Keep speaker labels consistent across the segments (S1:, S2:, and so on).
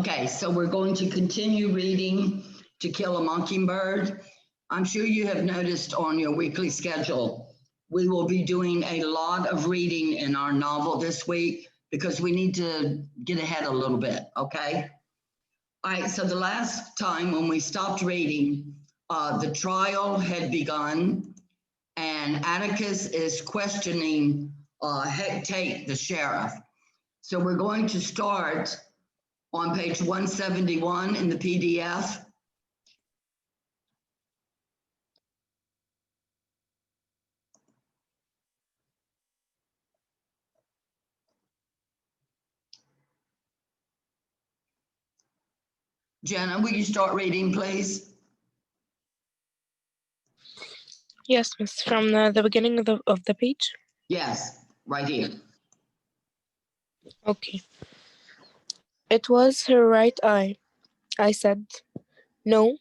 S1: Okay, so we're going to continue reading To Kill a Mockingbird. I'm sure you have noticed on your weekly schedule, we will be doing a lot of reading in our novel this week because we need to get ahead a little bit, okay? All right, so the last time when we stopped reading, the trial had begun and Atticus is questioning Tate, the sheriff. So we're going to start on page 171 in the PDF. Jenna, will you start reading, please?
S2: Yes, miss. From the beginning of the page.
S1: Yes, right here.
S2: Okay. It was her right eye, I said. No.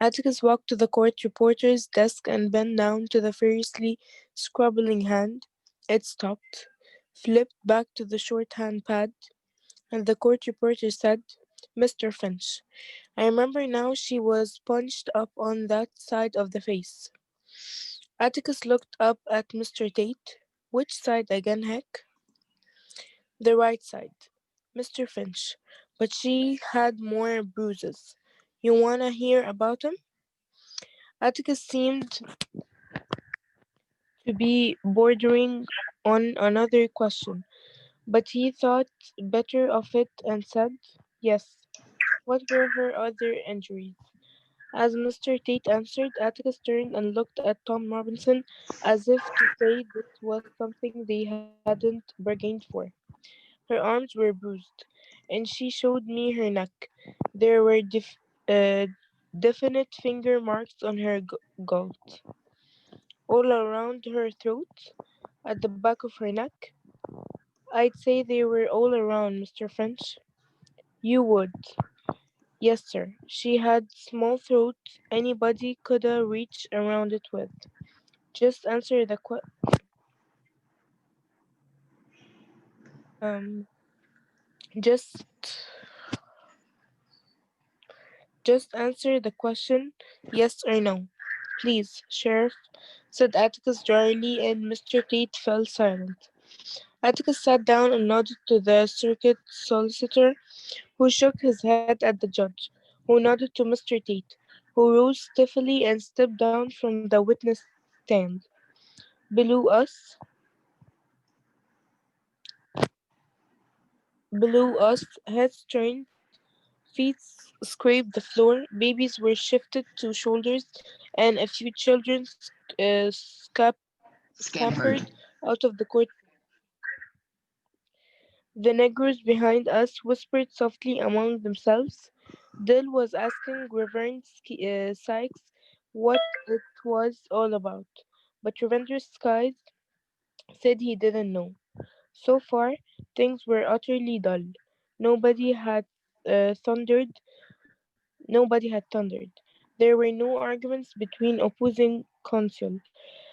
S2: Atticus walked to the court reporter's desk and bent down to the furiously scrabbling hand. It stopped, flipped back to the shorthand pad, and the court reporter said, Mr. Finch. I remember now she was punched up on that side of the face. Atticus looked up at Mr. Tate. Which side again, Heck? The right side, Mr. Finch. But she had more bruises. You wanna hear about 'em? Atticus seemed to be bordering on another question, but he thought better of it and said, Yes. What were her other injuries? As Mr. Tate answered, Atticus turned and looked at Tom Robinson as if to say this was something they hadn't bargained for. Her arms were bruised, and she showed me her neck. There were uh, definite finger marks on her gullet, all around her throat, at the back of her neck. I'd say they were all around, Mr. French. You would. Yes, sir. She had small throat anybody coulda reached around it with. Just answer the um just just answer the question, yes or no. Please, Sheriff, said Atticus dryly, and Mr. Tate fell silent. Atticus sat down and nodded to the circuit solicitor, who shook his head at the judge, who nodded to Mr. Tate, who rose stiffly and stepped down from the witness stand. Below us, heads turned, feet scraped the floor, babies were shifted to shoulders, and a few children scampered
S1: Scampered.
S2: out of the court. The negroes behind us whispered softly among themselves. Dill was asking Reverend Sykes what it was all about, but Reverend Sykes said he didn't know. So far, things were utterly dull. Nobody had thundered. Nobody had thundered. There were no arguments between opposing counsel.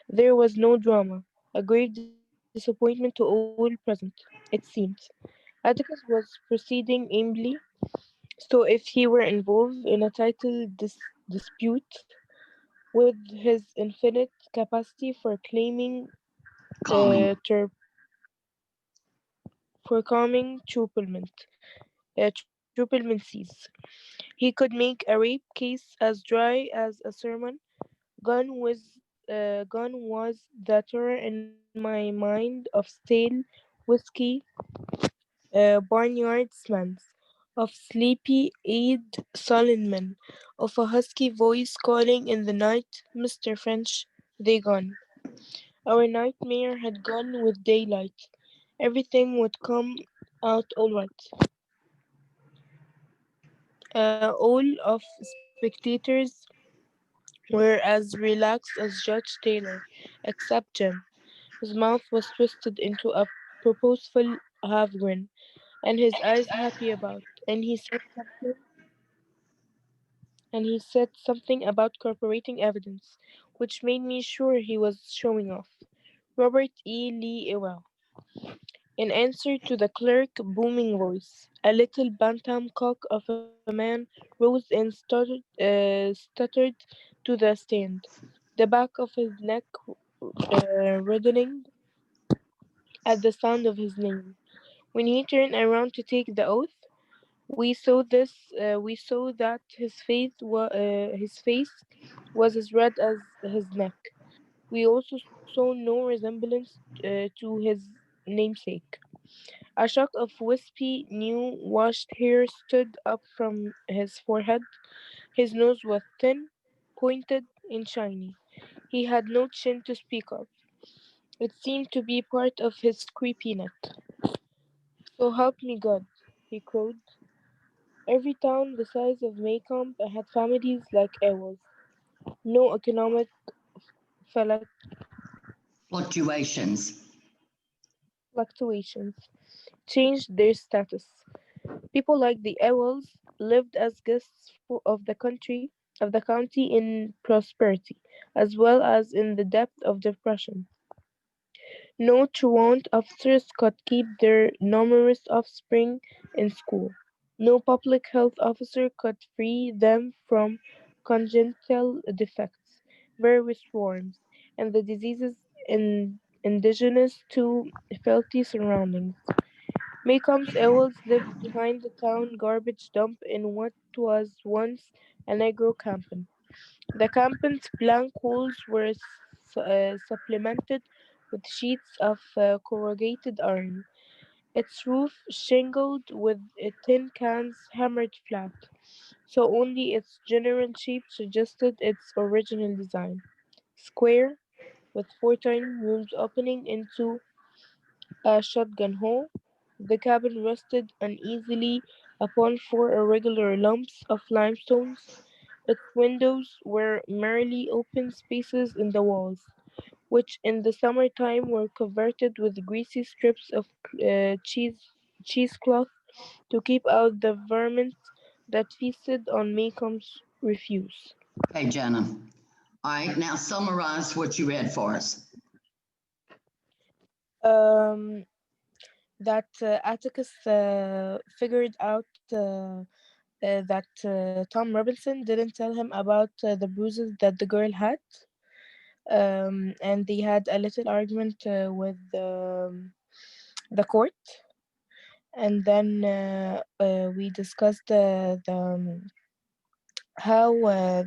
S2: There was no drama. A grave disappointment to all present, it seemed. Atticus was proceeding aimlessly, so if he were involved in a dispute with his infinite capacity for claiming
S1: Calming.
S2: for calming truculencies, he could make a rape case as dry as a sermon. Gone was the terror in my mind of stale whiskey, barnyard smells, of sleepy-eyed sullen men, of a husky voice calling in the night, Mr. French, they gone. Our nightmare had gone with daylight. Everything would come out all right. All of spectators were as relaxed as Judge Taylor, except Jim. His mouth was twisted into a purposeful half grin, and his eyes happy about, and he said something about corroborating evidence, which made me sure he was showing off. Robert E. Lee Ewell. In answer to the clerk's booming voice, a little bantam cock of a man rose and stuttered to the stand, the back of his neck reddening at the sound of his name. When he turned around to take the oath, we saw that his face was as red as his neck. We also saw no resemblance to his namesake. A shock of wispy, new washed hair stood up from his forehead. His nose was thin, pointed, and shiny. He had no chin to speak of. It seemed to be part of his creepiness. So help me God, he crowed. Every town the size of Maycomb had families like ours. No economic
S1: Fluctuations.
S2: fluctuations changed their status. People like the Owls lived as guests of the county in prosperity, as well as in the depth of depression. No truant officers could keep their numerous offspring in school. No public health officer could free them from congenital defects, various worms, and the diseases indigenous to filthy surroundings. Maycomb's owls lived behind the town garbage dump in what was once a Negro camp. The camp's blank walls were supplemented with sheets of corrugated iron, its roof shingled with tin cans hammered flat, so only its general shape suggested its original design. Square, with four tiny rooms opening into a shotgun hole, the cabin rested uneasily upon four irregular lumps of limestones. Its windows were merely open spaces in the walls, which in the summer time were covered with greasy strips of cheesecloth to keep out the vermin that feasted on Maycomb's refuse.
S1: Okay, Jenna. All right, now summarize what you read for us.
S2: Um, that Atticus figured out that Tom Robinson didn't tell him about the bruises that the girl had. And they had a little argument with the court. And then we discussed how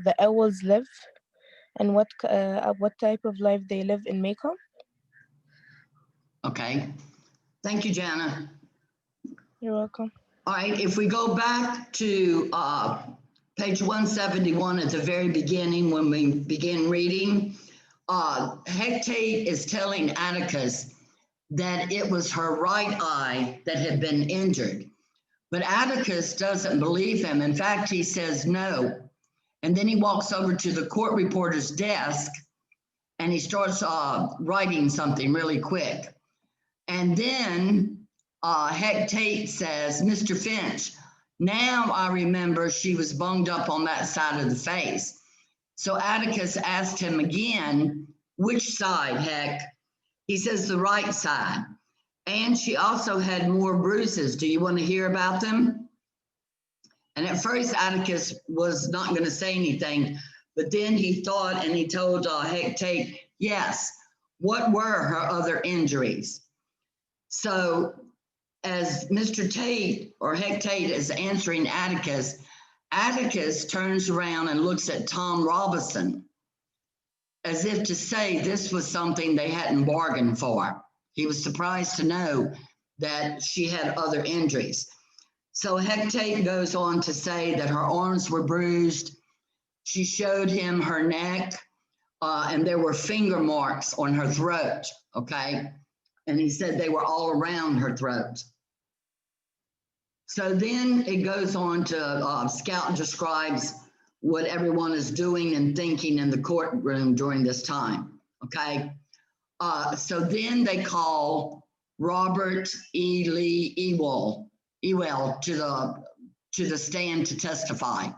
S2: the owls live and what type of life they live in Mekong.
S1: Okay. Thank you, Jana.
S2: You're welcome.
S1: All right, if we go back to page 171 at the very beginning when we begin reading, Hecate is telling Atticus that it was her right eye that had been injured. But Atticus doesn't believe him. In fact, he says no. And then he walks over to the court reporter's desk and he starts writing something really quick. And then Hecate says, Mr. Finch, now I remember she was bunged up on that side of the face. So Atticus asked him again, which side, Heck? He says the right side. And she also had more bruises. Do you want to hear about them? And at first, Atticus was not going to say anything, but then he thought and he told Hecate, yes, what were her other injuries? So as Mr. Tate or Hecate is answering Atticus, Atticus turns around and looks at Tom Robinson as if to say this was something they hadn't bargained for. He was surprised to know that she had other injuries. So Hecate goes on to say that her arms were bruised. She showed him her neck, and there were finger marks on her throat, okay? And he said they were all around her throat. So then it goes on to Scout describes what everyone is doing and thinking in the courtroom during this time, okay? So then they call Robert E. Lee Ewell to the stand to testify.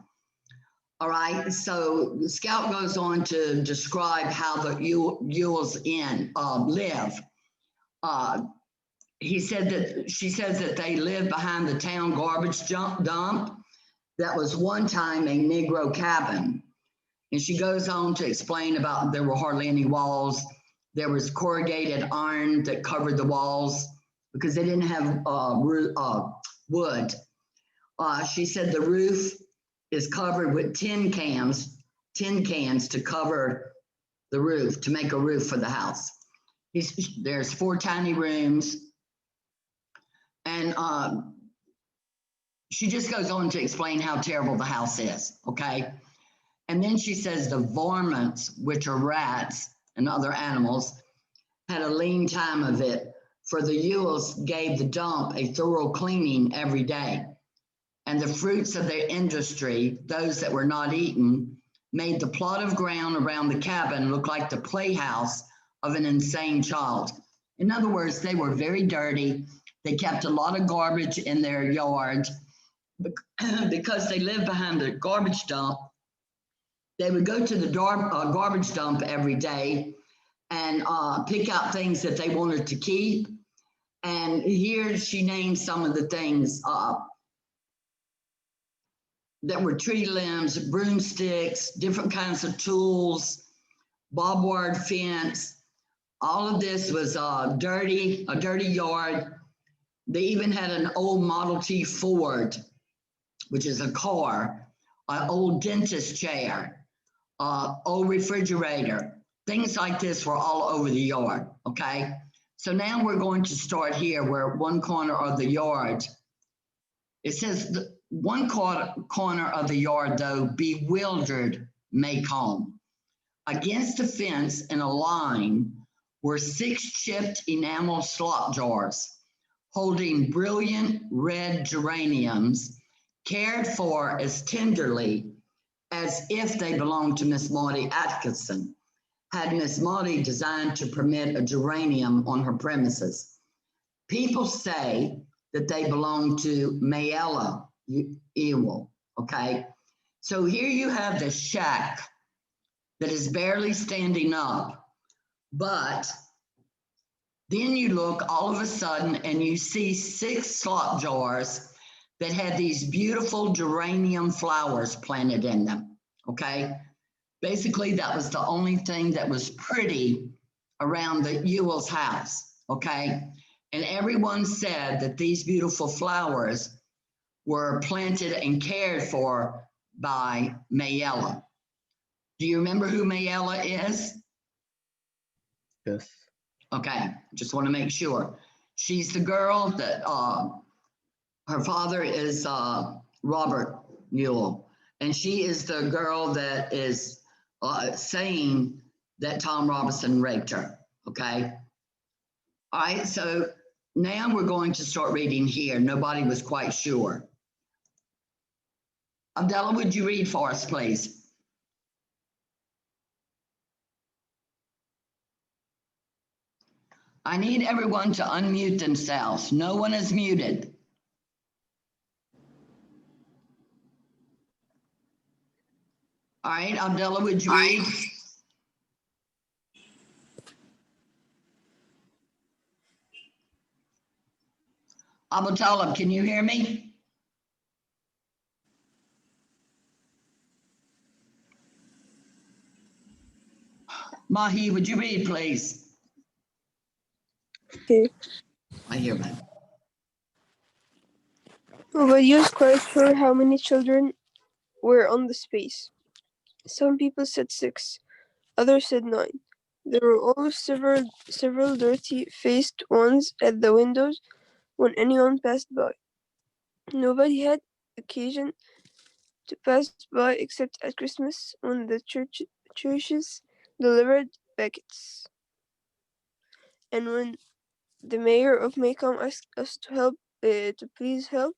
S1: All right, so the Scout goes on to describe how the Ewells live. She says that they live behind the town garbage dump that was one time a Negro cabin. And she goes on to explain about there were hardly any walls. There was corrugated iron that covered the walls because they didn't have wood. She said the roof is covered with tin cans to cover the roof, to make a roof for the house. There's 4 tiny rooms. And she just goes on to explain how terrible the house is, okay? And then she says the varmints, which are rats and other animals, had a lean time of it, for the Ewells gave the dump a thorough cleaning every day. And the fruits of their industry, those that were not eaten, made the plot of ground around the cabin look like the playhouse of an insane child. In other words, they were very dirty. They kept a lot of garbage in their yard because they lived behind the garbage dump. They would go to the garbage dump every day and pick out things that they wanted to keep. And here she names some of the things that were tree limbs, broomsticks, different kinds of tools, barbed wire fence. All of this was a dirty yard. They even had an old Model T Ford, which is a car, an old dentist chair, old refrigerator. Things like this were all over the yard, okay? So now we're going to start here where one corner of the yard, it says one corner of the yard, though, bewildered Maycomb. Against the fence in a line were 6 chipped enamel slop jars holding brilliant red geraniums, cared for as tenderly as if they belonged to Miss Maudie Atkinson, had Miss Maudie designed to permit a geranium on her premises. People say that they belong to Mayella Ewell, okay? So here you have the shack that is barely standing up, but then you look all of a sudden and you see 6 slop jars that had these beautiful geranium flowers planted in them, okay? Basically, that was the only thing that was pretty around the Ewell's house, okay? And everyone said that these beautiful flowers were planted and cared for by Mayella. Do you remember who Mayella is?
S3: Yes.
S1: Okay, just want to make sure. She's the girl that her father is Robert Ewell, and she is the girl that is saying that Tom Robinson raped her, okay? All right, so now we're going to start reading here. Nobody was quite sure. Abdullah, would you read for us, please? I need everyone to unmute themselves. No one is muted. All right, Abdullah, would you read? Abu Talib, can you hear me? Mahi, would you read, please?
S2: Okay.
S1: I hear that.
S2: Nobody was quite sure how many children were on the space. Some people said 6, others said 9. There were always several dirty-faced ones at the windows when anyone passed by. Nobody had occasion to pass by except at Christmas when the churches delivered packets. And when the mayor of Maycomb asked us to please help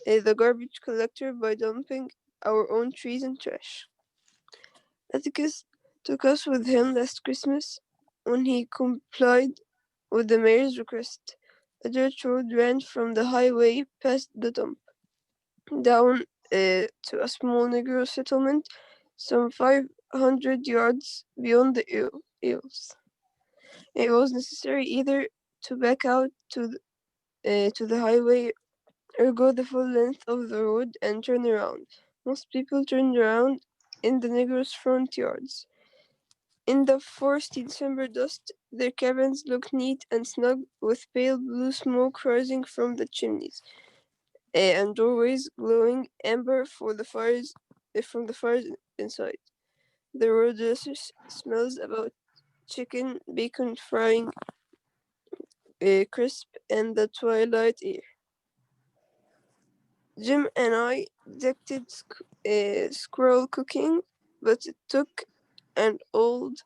S2: the garbage collector by dumping our own trees and trash. Atticus took us with him last Christmas when he complied with the mayor's request. A dirt road ran from the highway past the dump, down to a small Negro settlement some 500 yards beyond the Eels. It was necessary either
S4: to back out to the highway or go the full length of the road and turn around. Most people turned around in the Negroes' front yards. In the frosty December dust, their cabins looked neat and snug, with pale blue smoke rising from the chimneys, and doorways glowing amber from the fires inside. There were delicious smells about chicken, bacon frying crisp, and the twilight air. Jim and I detected squirrel cooking, but it took an old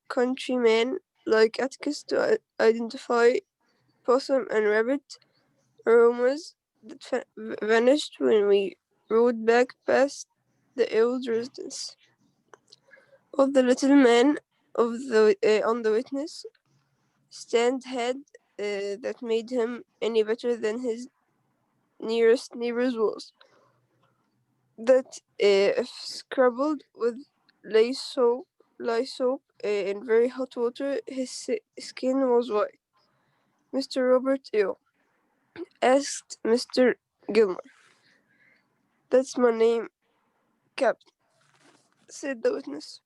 S4: countryman like Atticus to identify possum and rabbit aromas that vanished when we rode back past the old residence. Of the little man on the witness stand had that made him any better than his nearest neighbors was. That if scrabbled with lye soap in very hot water, his skin was white. Mr. Robert Earl asked Mr. Gilmore. That's my name, Captain, said the witness.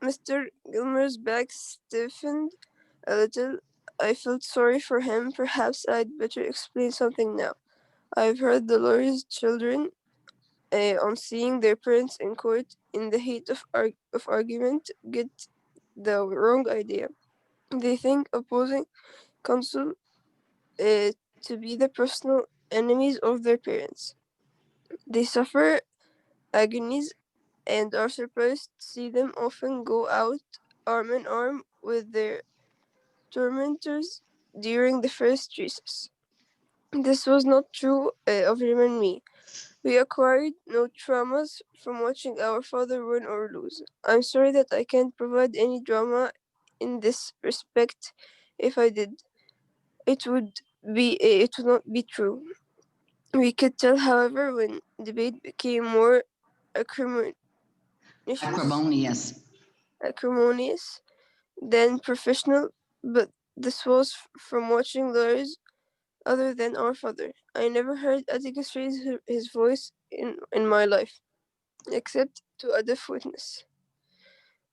S4: Mr. Gilmore's back stiffened a little. I felt sorry for him. Perhaps I'd better explain something now. I've heard the lawyer's children, on seeing their parents in court in the heat of argument, get the wrong idea. They think opposing counsel to be the personal enemies of their parents. They suffer agonies and are surprised to see them often go out arm in arm with their tormentors during the first recess. This was not true of him and me. We acquired no traumas from watching our father win or lose. I'm sorry that I can't provide any drama in this respect. If I did, it would not be true. We could tell, however, when debate became more acrimonious,
S1: Acrimonious.
S4: acrimonious than professional, but this was from watching lawyers other than our father. I never heard Atticus raise his voice in my life, except to a deaf witness.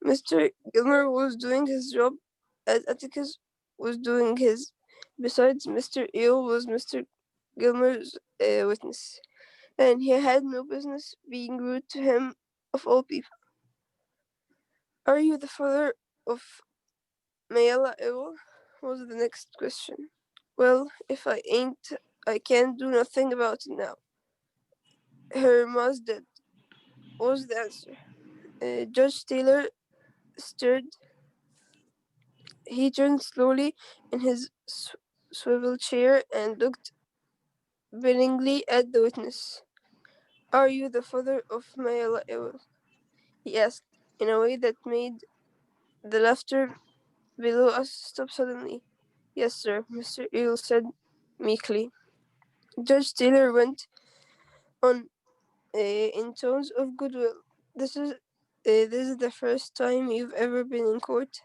S4: Mr. Gilmer was doing his job as Atticus was doing his. Besides, Mr. Eel was Mr. Gilmer's witness, and he had no business being rude to him of all people. Are you the father of Mayella Eel? Was the next question. Well, if I ain't, I can't do nothing about it now. Her ma's dead, was the answer. Judge Taylor stirred. He turned slowly in his swivel chair and looked benignly at the witness. Are you the father of Mayella Ewell? He asked, in a way that made the laughter below us stop suddenly. Yes, sir, Mr. Ewell said meekly. Judge Taylor went on in tones of goodwill. This is the first time you've ever been in court?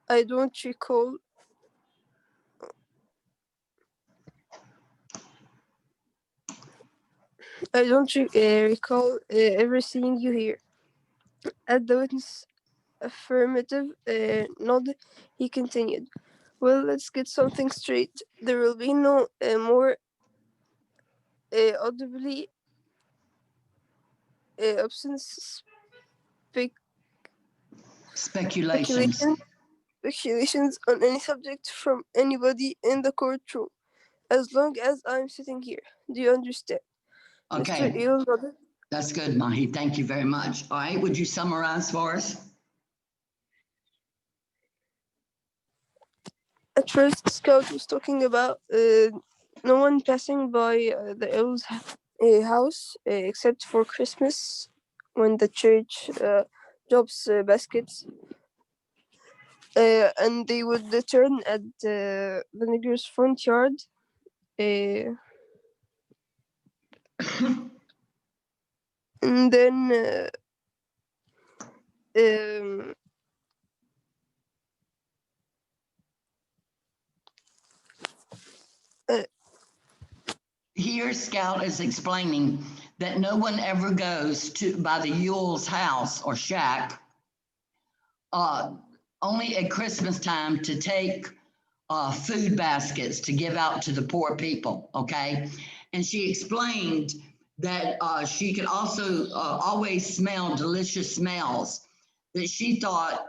S4: I don't recall. Recall ever seeing you here. At the witness' affirmative nod, he continued. Well, let's get something straight. There will be no more audibly absence
S1: Speculations.
S4: speculations on any subject from anybody in the courtroom, as long as I'm sitting here. Do you understand? Mr.
S1: Okay,
S4: Eel nodded.
S1: that's good, Mahi. Thank you very much. All right, would you summarize for us?
S4: At first, Scout was talking about no one passing by the Eel's house except for Christmas, when the church drops baskets, and they would turn at the nigger's front yard. And then um,
S1: here Scout is explaining that no one ever goes by the Yule's house or shack, only at Christmas time to take food baskets to give out to the poor people, okay? And she explained that she could also always smell delicious smells that she thought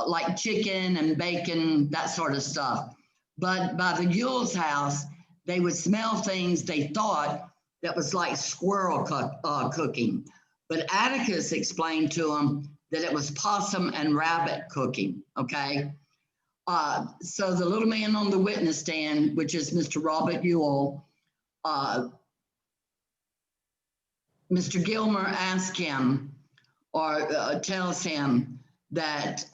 S1: like chicken and bacon, that sort of stuff. But by the Yule's house, they would smell things they thought that was like squirrel cooking. But Atticus explained to them that it was possum and rabbit cooking, okay? So the little man on the witness stand, which is Mr. Robert Yule, Mr. Gilmer asked him or tells him that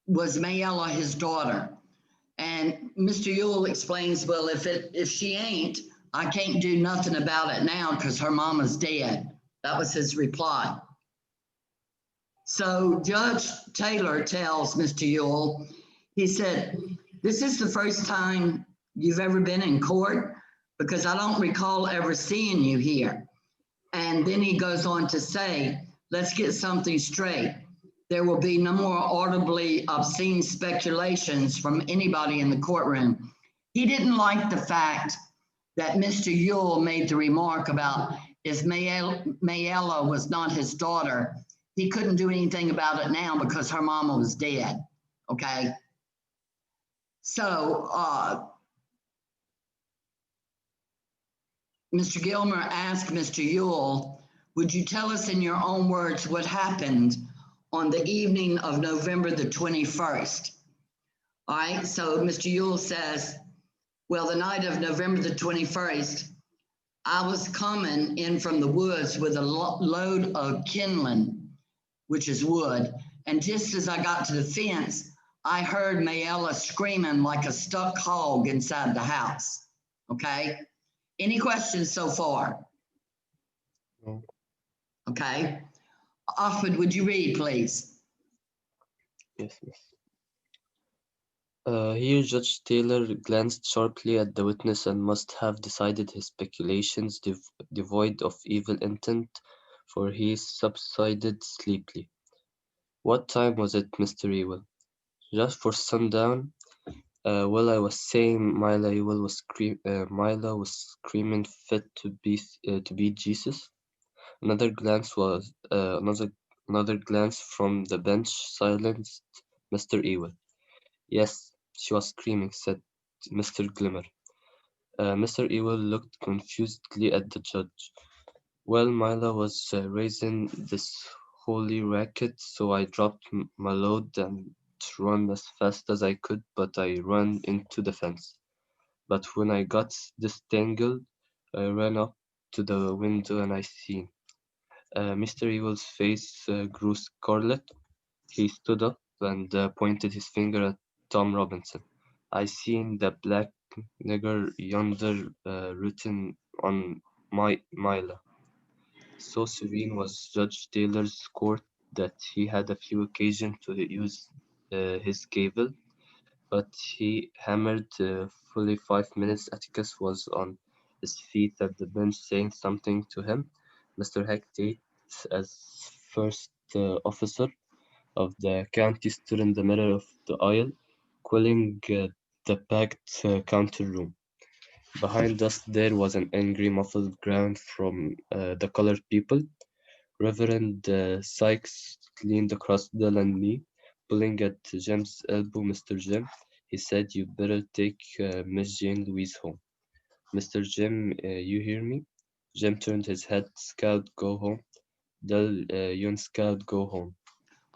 S1: was Mayella his daughter? And Mr. Yule explains, well, if she ain't, I can't do nothing about it now because her mama's dead. That was his reply. So Judge Taylor tells Mr. Yule, he said, this is the first time you've ever been in court because I don't recall ever seeing you here. And then he goes on to say, let's get something straight. There will be no more audibly obscene speculations from anybody in the courtroom. He didn't like the fact that Mr. Yule made the remark about if Mayella was not his daughter, he couldn't do anything about it now because her mama was dead, okay? So Mr. Gilmer asked Mr. Yule, would you tell us in your own words what happened on the evening of November the 21st? All right, so Mr. Yule says, well, the night of November the 21st, I was coming in from the woods with a load of kindling, which is wood. And just as I got to the fence, I heard Mayella screaming like a stuck hog inside the house. Okay. Any questions so far?
S3: No.
S1: Okay. Ahmed, would you read, please?
S3: Yes. Here, Judge Taylor glanced sharply at the witness and must have decided his speculations devoid of evil intent, for he subsided sleepily. What time was it, Mr. Ewell? Just for sundown. Well, I was saying Mila Ewell was screaming fit to be Jesus. Another glance from the bench silenced Mr. Ewell. Yes, she was screaming, said Mr. Glimmer. Mr. Ewell looked confusedly at the judge. Well, Mila was raising this holy racket, so I dropped my load and run as fast as I could, but I ran into the fence. But when I got disentangled, I ran up to the window and I seen. Mr. Ewell's face grew scarlet. He stood up and pointed his finger at Tom Robinson. I seen the black nigger yonder written on my Mila. So serene was Judge Taylor's court that he had a few occasions to use his gavel, but he hammered fully 5 minutes. Atticus was on his feet at the bench saying something to him. Mr. Hectate, as first officer of the county, stood in the middle of the aisle, quelling the packed counter room. Behind us there was an angry, muffled groan from the colored people. Reverend Sykes leaned across Dell and me, pulling at Jim's elbow. Mr. Jim, he said, you better take Miss Jane Louise home. Mr. Jim, you hear me? Jim turned his head. Scout, go home. Dell, you and Scout, go home.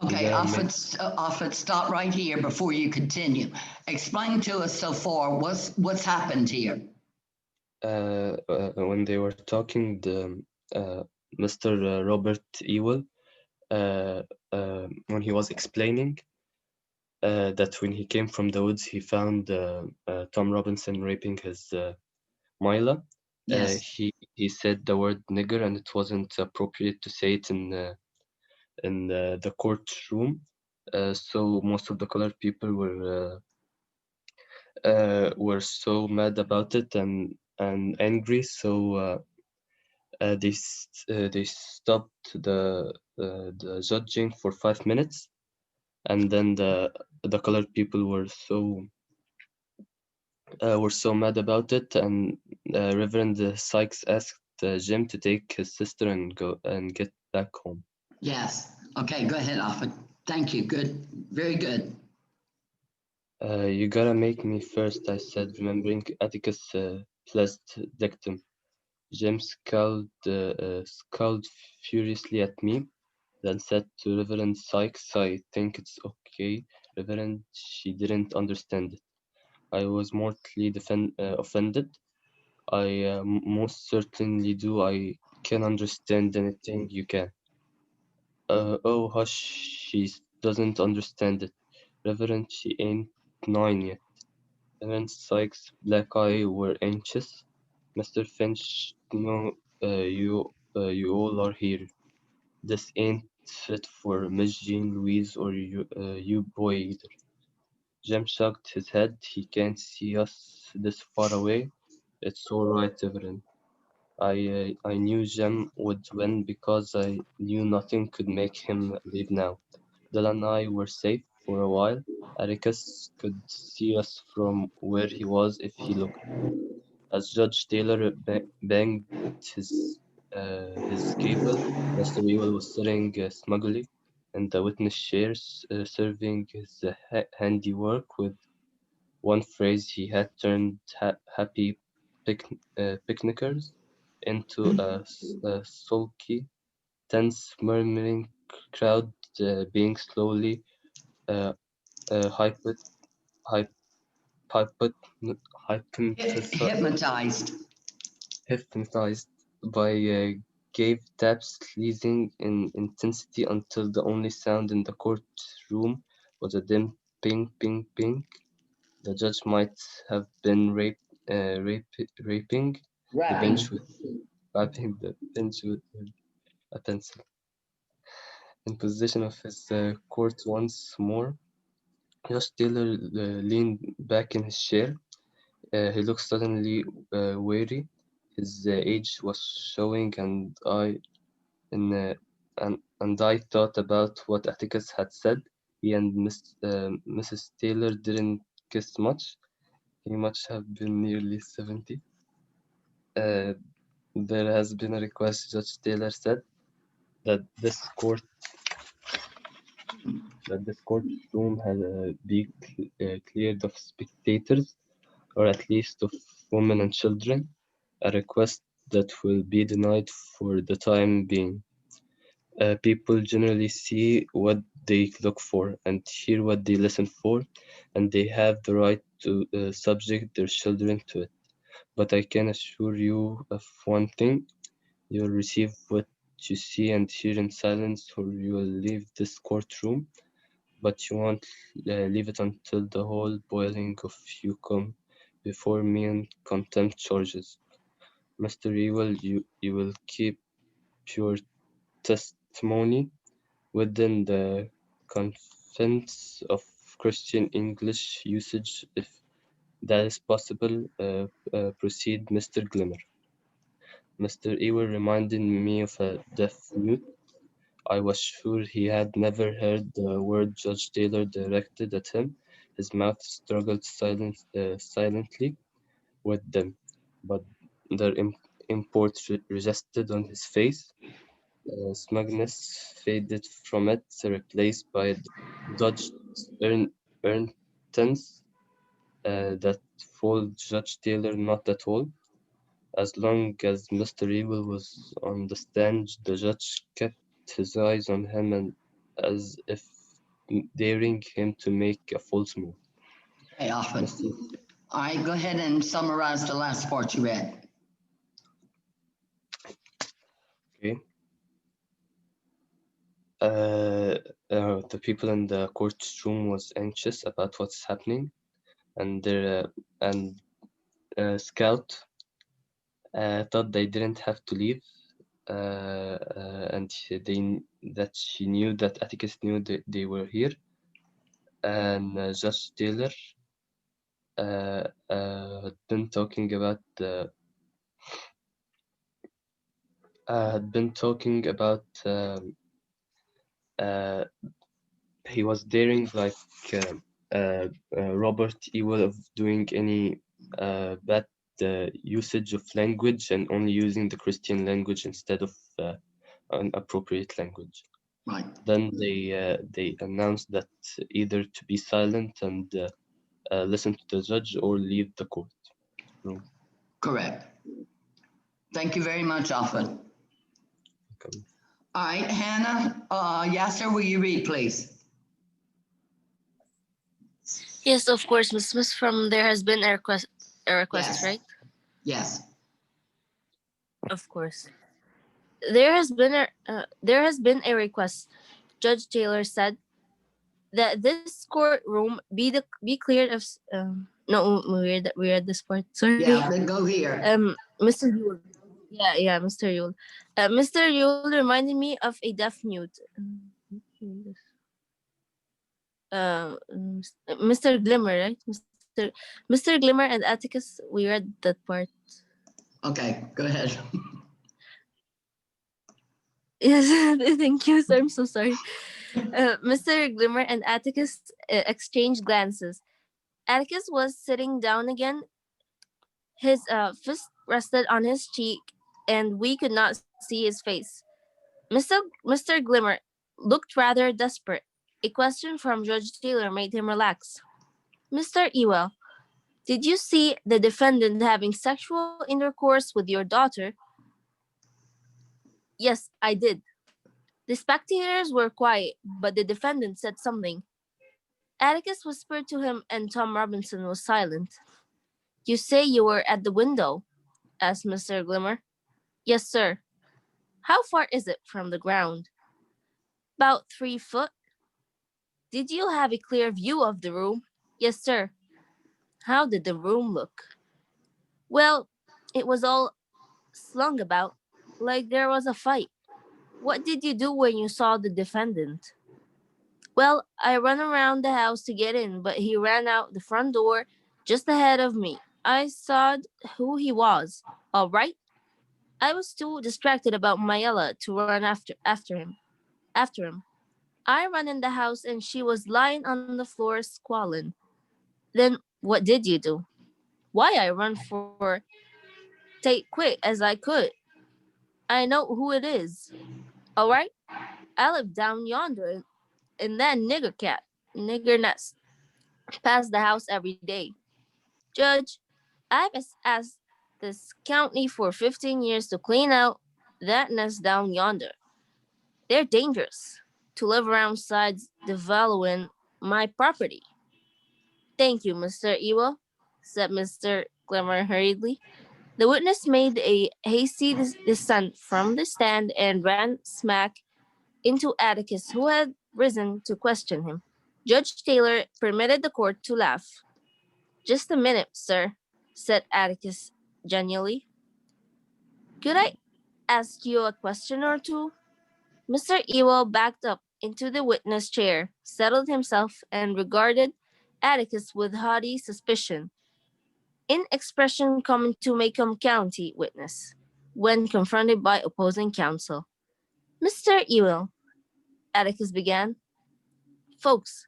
S1: Okay, Ahmed, stop right here before you continue. Explain to us so far what's happened here.
S3: When they were talking, Mr. Robert Ewell, when he was explaining that when he came from the woods, he found Tom Robinson raping his Mila.
S1: Yes.
S3: He said the word nigger, and it wasn't appropriate to say it in the courtroom. So most of the colored people were so mad about it, and and angry, so they stopped the judging for 5 minutes, and then the colored people were so mad about it, and Reverend Sykes asked Jim to take his sister and go and get back home.
S1: Yes. Okay, go ahead, Alfred. Thank you. Good. Very good.
S3: You gotta make me first, I said, remembering Atticus' blessed dictum. Jim scowled furiously at me, then said to Reverend Sykes, I think it's okay, Reverend. She didn't understand it. I was mortally offended. I most certainly do. I can understand anything you can. Oh, hush, she doesn't understand it. Reverend, she ain't 9 yet. Reverend Sykes' black eye were anxious. Mr. Finch, no, you all are here. This ain't fit for Miss Jean Louise or you boy either. Jim shook his head. He can't see us this far away. It's all right, Reverend. I knew Jim would win because I knew nothing could make him leave now. Della and I were safe for a while. Atticus could see us from where he was if he looked. As Judge Taylor banged his gavel, Mr. Ewell was sitting smugly in the witness chair, serving his handiwork with one phrase. He had turned happy picnickers into a sulky, tense, murmuring crowd being slowly uh, uh, hypot, hyp, hypot,
S1: Hypnotized.
S3: hypnotized by gave taps leasing in intensity until the only sound in the courtroom was a dim ping, ping, ping. The judge might have been raping the bench
S1: Rapping.
S3: with a pencil. In possession of his court once more, Judge Taylor leaned back in his chair. He looked suddenly weary. His age was showing, and, uh, and I thought about what Atticus had said. He and Mrs. Taylor didn't kiss much. He must have been nearly 70. Uh, there has been a request, Judge Taylor said, that this court that this courtroom had be cleared of spectators, or at least of women and children, a request that will be denied for the time being. People generally see what they look for and hear what they listen for, and they have the right to subject their children to it. But I can assure you of one thing: you'll receive what you see and hear in silence, or you will leave this courtroom, but you won't leave it until the whole boiling of you come before me on contempt charges. Mr. Ewell, you will keep your testimony within the confines of Christian English usage, if that is possible. Proceed, Mr. Glimmer. Mr. Ewell reminded me of a deaf mute. I was sure he had never heard the word Judge Taylor directed at him. His mouth struggled silently with them, but their import rested on his face. Smugness faded from it, replaced by a dogged earnestness that fooled Judge Taylor not at all. As long as Mr. Ewell was on the stand, the judge kept his eyes on him and as if daring him to make a false move.
S1: Okay, Alfred.
S3: Mr.
S1: All right, go ahead and summarize the last part you read.
S3: Okay. The people in the courtroom was anxious about what's happening, and their and Scout thought they didn't have to leave, and that she knew that Atticus knew that they were here, and Judge Taylor had been talking about had been talking about uh, he was daring Robert Ewell of doing any bad usage of language and only using the Christian language instead of an appropriate language.
S1: Right.
S3: Then they announced that either to be silent and listen to the judge or leave the court room.
S1: Correct. Thank you very much, Alfred.
S3: Okay.
S1: All right, Hannah, Yasser, will you read, please?
S5: Yes, of course, Miss. From there has been a request,
S1: Yes.
S5: right?
S1: Yes.
S5: Of course. There has been a request. Judge Taylor said that this courtroom be cleared of no, we read this part. Sorry.
S1: Yeah, then go here.
S5: Mr. Yule. Yeah, Mr. Yule. Mr. Yule reminded me of a deaf mute. Mr. Glimmer, right? Mr. Glimmer and Atticus. We read that part.
S1: Okay, go ahead.
S5: Yes, thank you, sir. I'm so sorry. Mr. Glimmer and Atticus exchanged glances. Atticus was sitting down again. His fist rested on his cheek, and we could not see his face. Mr. Glimmer looked rather desperate. A question from Judge Taylor made him relax. Mr. Ewell, did you see the defendant having sexual intercourse with your daughter? Yes, I did. The spectators were quiet, but the defendant said something. Atticus whispered to him, and Tom Robinson was silent. You say you were at the window? Asked Mr. Glimmer. Yes, sir. How far is it from the ground? About 3 foot. Did you have a clear view of the room? Yes, sir. How did the room look? Well, it was all slung about, like there was a fight. What did you do when you saw the defendant? Well, I ran around the house to get in, but he ran out the front door just ahead of me. I saw who he was. All right. I was too distracted about Mayella to run After him. I ran in the house and she was lying on the floor squalling. Then what did you do? Why I run for take quick as I could. I know who it is. All right. I live down yonder in that nigger nest past the house every day. Judge, I've asked this county for 15 years to clean out that nest down yonder. They're dangerous to live around sides devaluing my property. Thank you, Mr. Ewell, said Mr. Glimmer hurriedly. The witness made a hasty descent from the stand and ran smack into Atticus, who had risen to question him. Judge Taylor permitted the court to laugh. Just a minute, sir, said Atticus genially. Could I ask you a question or two? Mr. Ewell backed up into the witness chair, settled himself, and regarded Atticus with haughty suspicion. In expression common to Macomb County witness, when confronted by opposing counsel. Mr. Ewell, Atticus began, folks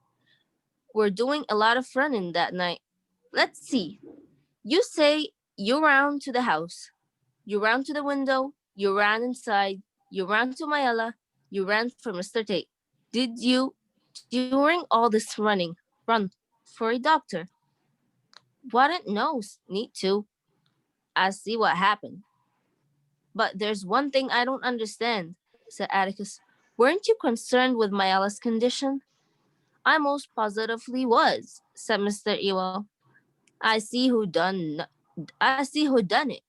S5: were doing a lot of running that night. Let's see. You say you ran to the house. You ran to the window. You ran inside. You ran to Mayella. You ran for Mr. Tate. Did you, during all this running, run for a doctor? Wouldn't know. Need to. I see what happened. But there's one thing I don't understand, said Atticus. Weren't you concerned with Mayella's condition? I most positively was, said Mr. Ewell. I see who done it.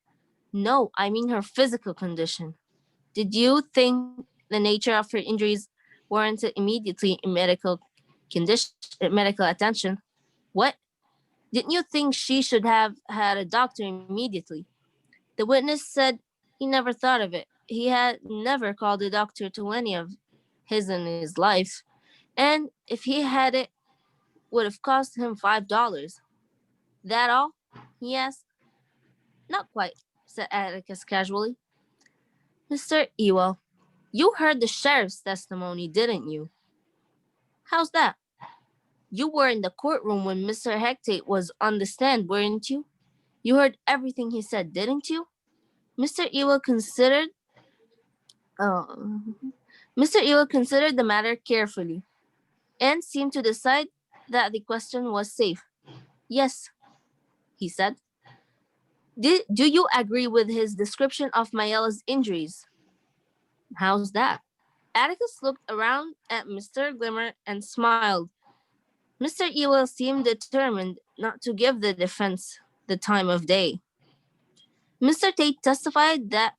S5: No, I mean her physical condition. Did you think the nature of her injuries warranted immediately medical attention? What? Didn't you think she should have had a doctor immediately? The witness said he never thought of it. He had never called a doctor to any of his in his life, and if he had it, would have cost him $5. That all? He asked. Not quite, said Atticus casually. Mr. Ewell, you heard the sheriff's testimony, didn't you? How's that? You were in the courtroom when Mr. Hectate was on the stand, weren't you? You heard everything he said, didn't you? Mr. Ewell considered uh, Mr. Ewell considered the matter carefully and seemed to decide that the question was safe. Yes, he said. Do you agree with his description of Mayella's injuries? How's that? Atticus looked around at Mr. Glimmer and smiled. Mr. Ewell seemed determined not to give the defense the time of day. Mr. Tate testified that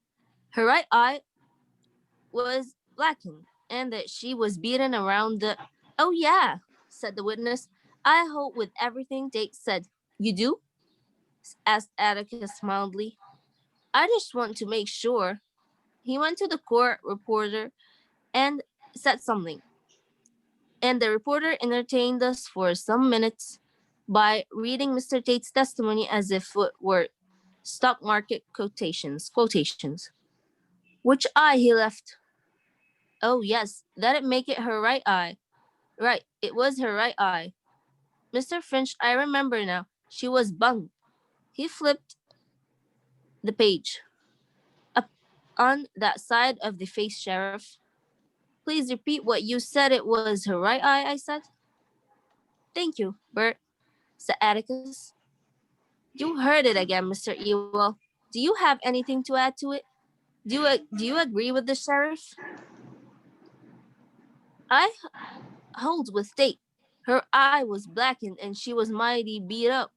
S5: her right eye was blackened and that she was beaten around the... Oh yeah, said the witness. I hold with everything Tate said. You do? Asked Atticus mildly. I just want to make sure. He went to the court reporter and said something. And the reporter entertained us for some minutes by reading Mr. Tate's testimony as if it were stock market quotations. Which eye he left? Oh yes, that'd make it her right eye. Right, it was her right eye. Mr. Finch, I remember now. She was bunged. He flipped the page. Up on that side of the face, Sheriff. Please repeat what you said it was her right eye, I said. Thank you, Bert, said Atticus. You heard it again, Mr. Ewell. Do you have anything to add to it? Do you agree with the sheriff? I hold with Tate. Her eye was blackened and she was mighty beat up.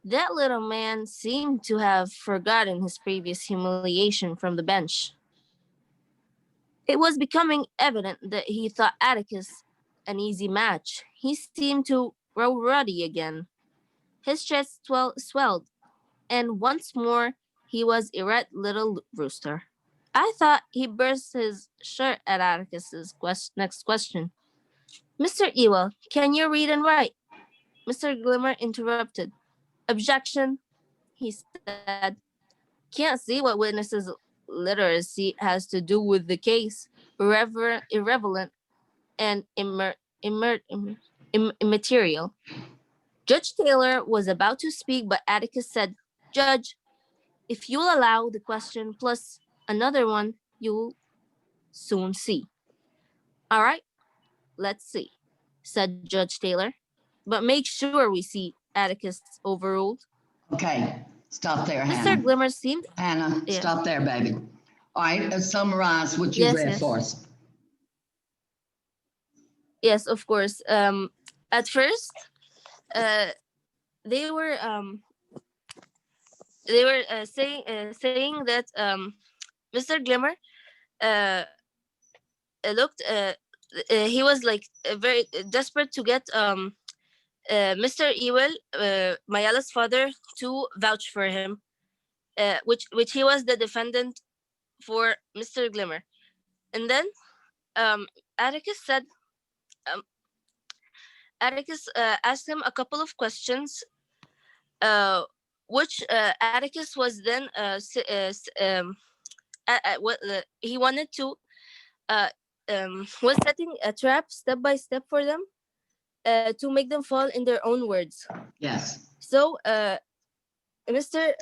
S5: That little man seemed to have forgotten his previous humiliation from the bench. It was becoming evident that he thought Atticus an easy match. He seemed to grow ruddy again. His chest swelled, and once more he was a red little rooster. I thought he burst his shirt at Atticus's next question. Mr. Ewell, can you read and write? Mr. Glimmer interrupted. Objection, he said. Can't see what witnesses' literacy has to do with the case. Irrelevant and immaterial. Judge Taylor was about to speak, but Atticus said, Judge, if you'll allow the question plus another one, you'll soon see. All right, let's see, said Judge Taylor. But make sure we see, Atticus overruled.
S1: Okay, stop there,
S5: Mr.
S1: Hannah.
S5: Glimmer seemed...
S1: Hannah,
S5: Yeah.
S1: stop there, baby. All right, summarize what you read for us.
S5: Yes, of course. At first, they were saying that Mr. Glimmer looked he was like very desperate to get Mr. Ewell, Mayella's father, to vouch for him, which he was the defendant for Mr. Glimmer. And then Atticus said, Atticus asked him a couple of questions, which Atticus was then he wanted to was setting a trap step by step for them to make them fall in their own words.
S1: Yes.
S5: So Mr.